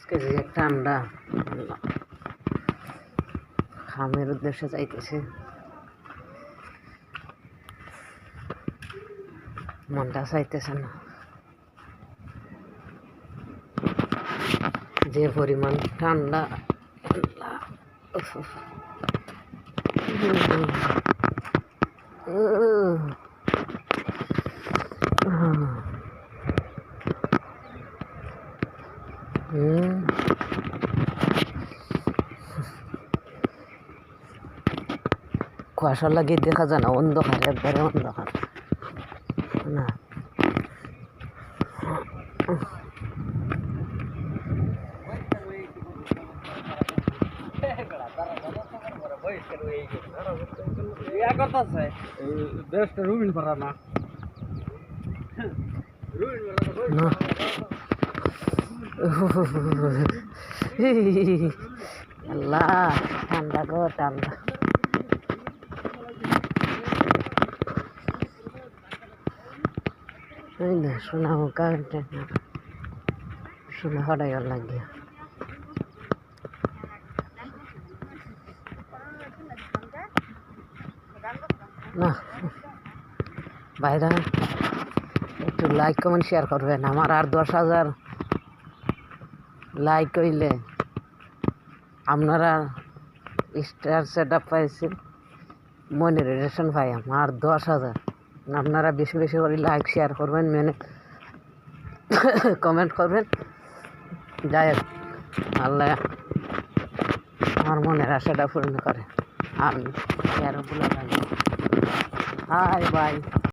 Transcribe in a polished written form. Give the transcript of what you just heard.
আজকে যে ঠান্ডা খামের উদ্দেশ্যে যাইতেছে, মনটা চাইতেছে না। যে পরিমাণ ঠান্ডা, কুয়াশা লাগিয়ে দেখা যায় না, অন্ধকার, একবারে অন্ধকার না। আল্লাহ, ঠান্ডা গো ঠান্ডা। শোনা হোকা শোনা হঠাই লাগে না। ভাইরা একটু লাইক কমেন্ট শেয়ার করবেন। আমার আর 10,000 লাইক হইলে আপনারা স্টার সেট আপ পাইছি, মনিটাইজেশন পাই। আমার 10,000 আপনারা বেশি বেশি করে লাইক শেয়ার করবেন, কমেন্ট করবেন। যাই হোক, আল্লাহ আমার মনের আশাটা পূর্ণ করে। আমি শেয়ার বলে হাই বাই।